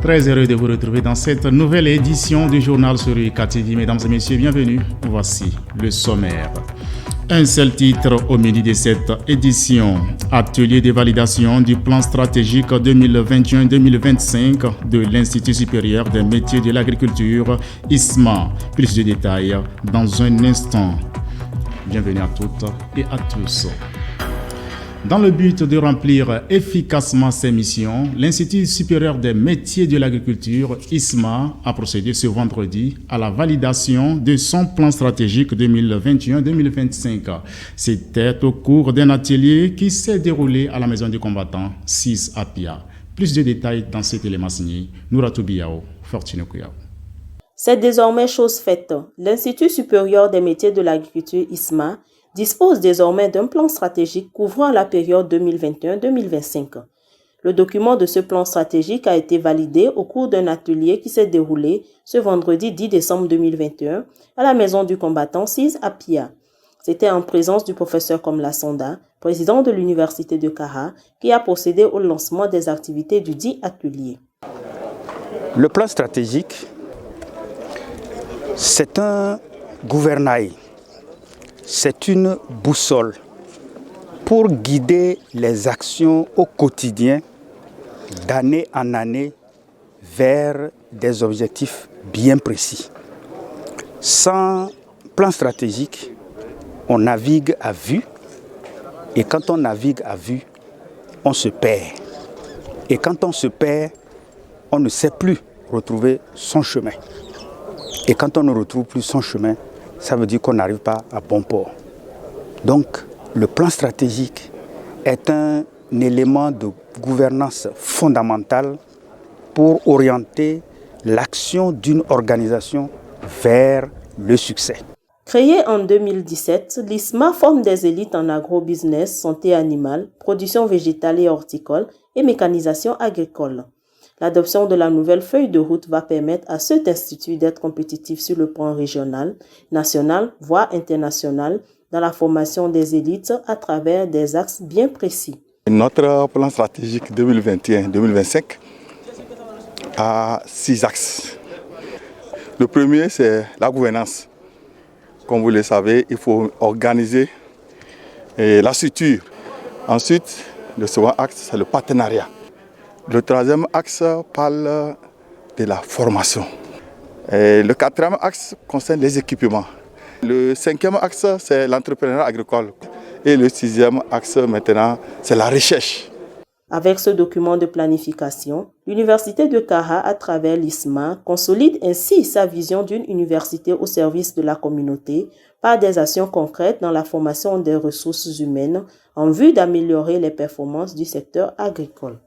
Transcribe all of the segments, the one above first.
Très heureux de vous retrouver dans cette nouvelle édition du journal sur UCATV. Mesdames et messieurs, bienvenue. Voici le sommaire. Un seul titre au menu de cette édition. Atelier de validation du plan stratégique 2021-2025 de l'Institut supérieur des métiers de l'agriculture, ISMA. Plus de détails dans un instant. Bienvenue à toutes et à tous. Dans le but de remplir efficacement ses missions, l'Institut supérieur des métiers de l'agriculture, ISMA, a procédé ce vendredi à la validation de son plan stratégique 2021-2025. C'était au cours d'un atelier qui s'est déroulé à la Maison du Combattant 6 à Pia. Plus de détails dans cet élément signé Nouratou Biao, Fortune Kouyao. C'est désormais chose faite. L'Institut supérieur des métiers de l'agriculture, ISMA, dispose désormais d'un plan stratégique couvrant la période 2021-2025. Le document de ce plan stratégique a été validé au cours d'un atelier qui s'est déroulé ce vendredi 10 décembre 2021 à la Maison du Combattant 6 à Pia. C'était en présence du professeur Komla Sonda, président de l'Université de Kara, qui a procédé au lancement des activités du dit atelier. Le plan stratégique, c'est un gouvernail. C'est une boussole pour guider les actions au quotidien, d'année en année, vers des objectifs bien précis. Sans plan stratégique, on navigue à vue, et quand on navigue à vue, on se perd. Et quand on se perd, on ne sait plus retrouver son chemin. Et quand on ne retrouve plus son chemin, ça veut dire qu'on n'arrive pas à bon port. Donc, le plan stratégique est un élément de gouvernance fondamental pour orienter l'action d'une organisation vers le succès. Créé en 2017, l'ISMA forme des élites en agrobusiness, santé animale, production végétale et horticole et mécanisation agricole. L'adoption de la nouvelle feuille de route va permettre à cet institut d'être compétitif sur le plan régional, national, voire international, dans la formation des élites à travers des axes bien précis. Notre plan stratégique 2021-2025 a 6 axes. Le premier, c'est la gouvernance. Comme vous le savez, il faut organiser la structure. Ensuite, le second axe, c'est le partenariat. Le troisième axe parle de la formation. Et le quatrième axe concerne les équipements. Le cinquième axe, c'est l'entrepreneuriat agricole. Et le sixième axe, maintenant, c'est la recherche. Avec ce document de planification, l'Université de Kara, à travers l'ISMA, consolide ainsi sa vision d'une université au service de la communauté par des actions concrètes dans la formation des ressources humaines en vue d'améliorer les performances du secteur agricole.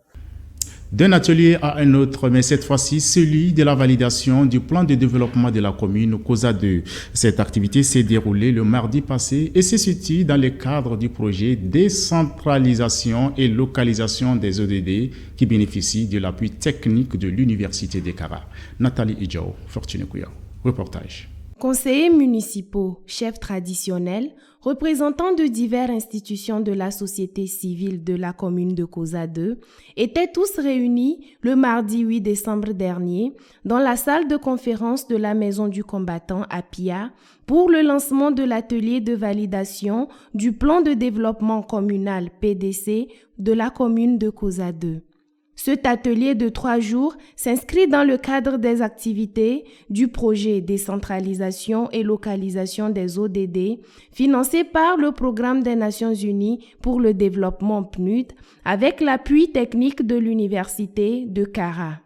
D'un atelier à un autre, mais cette fois-ci celui de la validation du plan de développement de la commune COSA 2. Cette activité s'est déroulée le mardi passé et se situe dans le cadre du projet décentralisation et localisation des ODD qui bénéficient de l'appui technique de l'Université de Kara. Nathalie Idjao, Fortune Kouyao, reportage. Conseillers municipaux, chefs traditionnels, représentants de diverses institutions de la société civile de la commune de COSA 2 étaient tous réunis le mardi 8 décembre dernier dans la salle de conférence de la Maison du Combattant à Pia pour le lancement de l'atelier de validation du plan de développement communal PDC de la commune de COSA 2. Cet atelier de 3 jours s'inscrit dans le cadre des activités du projet décentralisation et localisation des ODD financé par le Programme des Nations Unies pour le développement PNUD avec l'appui technique de l'Université de Kara.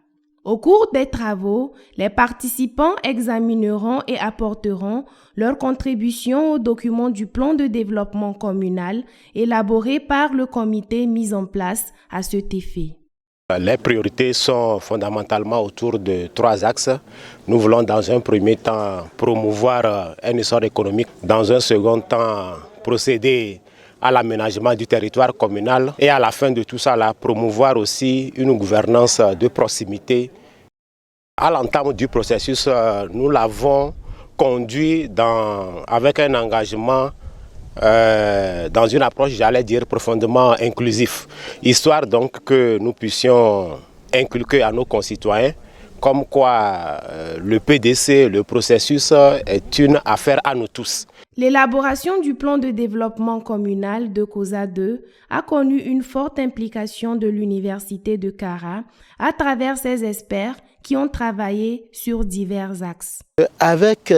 Au cours des travaux, les participants examineront et apporteront leur contribution au document du plan de développement communal élaboré par le comité mis en place à cet effet. Les priorités sont fondamentalement autour de 3 axes. Nous voulons dans un premier temps promouvoir un essor économique, dans un second temps procéder à l'aménagement du territoire communal et à la fin de tout ça, promouvoir aussi une gouvernance de proximité. À l'entame du processus, nous l'avons conduit avec un engagement dans une approche, j'allais dire, profondément inclusif, histoire donc que nous puissions inculquer à nos concitoyens comme quoi le PDC, le processus, est une affaire à nous tous. L'élaboration du plan de développement communal de COSA 2 a connu une forte implication de l'Université de Kara à travers ses experts qui ont travaillé sur divers axes. Avec,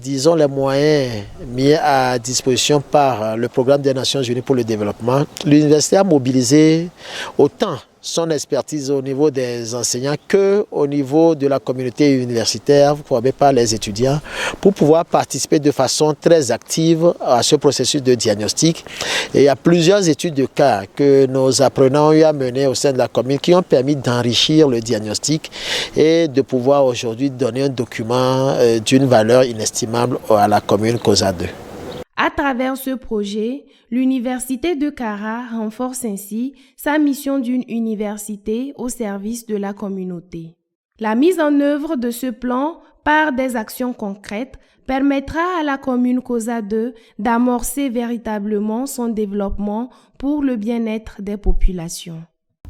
disons, les moyens mis à disposition par le Programme des Nations Unies pour le développement, l'université a mobilisé autant son expertise au niveau des enseignants qu'au niveau de la communauté universitaire, formée par les étudiants, pour pouvoir participer de façon très active à ce processus de diagnostic. Et il y a plusieurs études de cas que nos apprenants ont eu à mener au sein de la commune qui ont permis d'enrichir le diagnostic et de pouvoir aujourd'hui donner un document d'une valeur inestimable à la commune COSA 2. À travers ce projet, l'Université de Kara renforce ainsi sa mission d'une université au service de la communauté. La mise en œuvre de ce plan par des actions concrètes permettra à la commune COSA 2 d'amorcer véritablement son développement pour le bien-être des populations.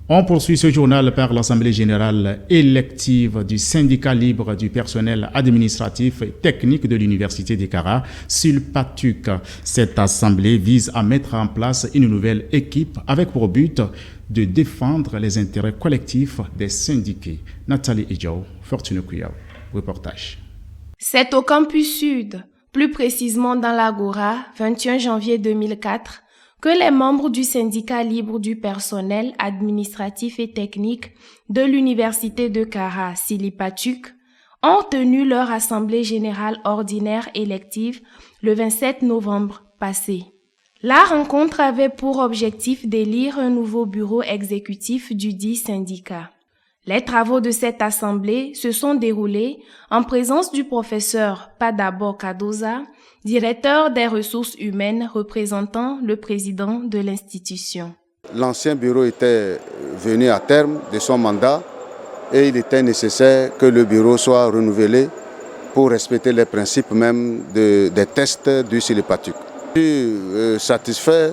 On poursuit ce journal par l'Assemblée générale élective du syndicat libre du personnel administratif et technique de l'Université de Kara, SULPATUC. Cette assemblée vise à mettre en place une nouvelle équipe avec pour but de défendre les intérêts collectifs des syndiqués. Nathalie Idjao, Fortune Kouyaou, reportage. C'est au campus sud, plus précisément dans l'Agora, 21 janvier 2004, que les membres du syndicat libre du personnel administratif et technique de l'Université de Kara, SULPATUC, ont tenu leur assemblée générale ordinaire élective le 27 novembre passé. La rencontre avait pour objectif d'élire un nouveau bureau exécutif du dit syndicat. Les travaux de cette assemblée se sont déroulés en présence du professeur Padabo Kadoza, directeur des ressources humaines représentant le président de l'institution. L'ancien bureau était venu à terme de son mandat et il était nécessaire que le bureau soit renouvelé pour respecter les principes même des tests du SULPATUC. Je suis satisfait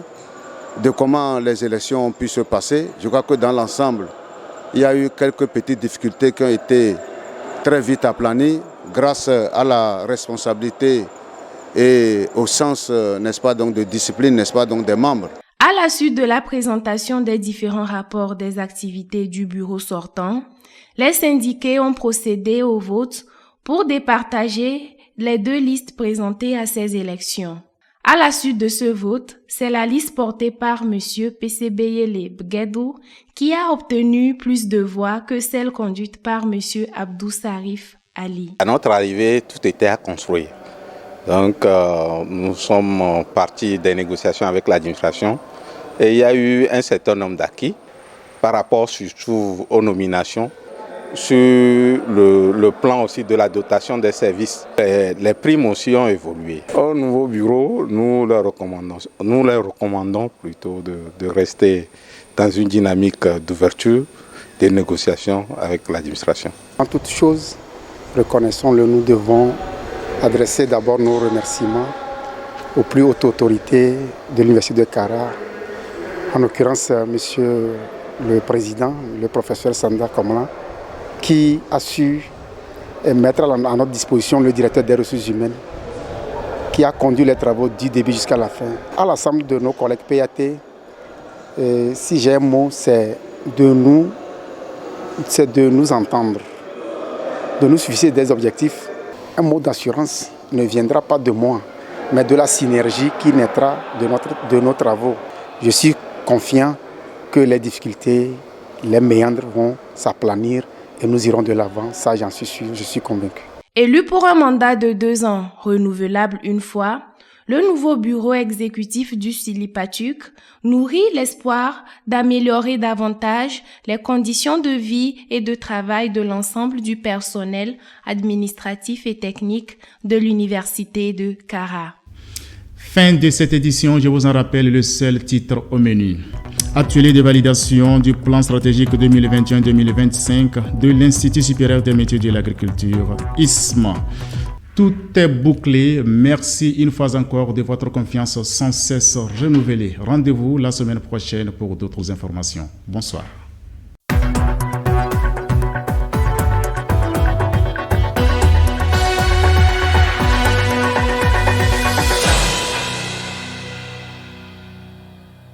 de comment les élections ont pu se passer. Je crois que dans l'ensemble, il y a eu quelques petites difficultés qui ont été très vite aplanies grâce à la responsabilité et au sens, n'est-ce pas, donc de discipline, n'est-ce pas, donc des membres. À la suite de la présentation des différents rapports des activités du bureau sortant, les syndiqués ont procédé au vote pour départager les deux listes présentées à ces élections. À la suite de ce vote, c'est la liste portée par M. Pesebeyele Bguedou qui a obtenu plus de voix que celle conduite par M. Abdou Sarif Ali. À notre arrivée, tout était à construire. Donc, nous sommes partis des négociations avec l'administration et il y a eu un certain nombre d'acquis par rapport surtout aux nominations. Sur le plan aussi de la dotation des services, les primes aussi ont évolué. Au nouveau bureau, nous leur recommandons plutôt de rester dans une dynamique d'ouverture des négociations avec l'administration. En toute chose, reconnaissons-le, nous devons adresser d'abord nos remerciements aux plus hautes autorités de l'Université de Kara, en l'occurrence Monsieur le Président, le professeur Sanda Komla, qui a su mettre à notre disposition le directeur des ressources humaines, qui a conduit les travaux du début jusqu'à la fin. À l'ensemble de nos collègues PAT, si j'ai un mot, c'est de nous entendre, de nous fixer des objectifs. Un mot d'assurance ne viendra pas de moi, mais de la synergie qui naîtra de nos travaux. Je suis confiant que les difficultés, les méandres vont s'aplanir et nous irons de l'avant. Ça, j'en suis sûr, je suis convaincu. Élu pour un mandat de 2 ans, renouvelable une fois, le nouveau bureau exécutif du SULPATUC nourrit l'espoir d'améliorer davantage les conditions de vie et de travail de l'ensemble du personnel administratif et technique de l'Université de Kara. Fin de cette édition, je vous en rappelle le seul titre au menu. Atelier de validation du plan stratégique 2021-2025 de l'Institut supérieur des métiers de l'agriculture, ISMA. Tout est bouclé. Merci une fois encore de votre confiance sans cesse renouvelée. Rendez-vous la semaine prochaine pour d'autres informations. Bonsoir.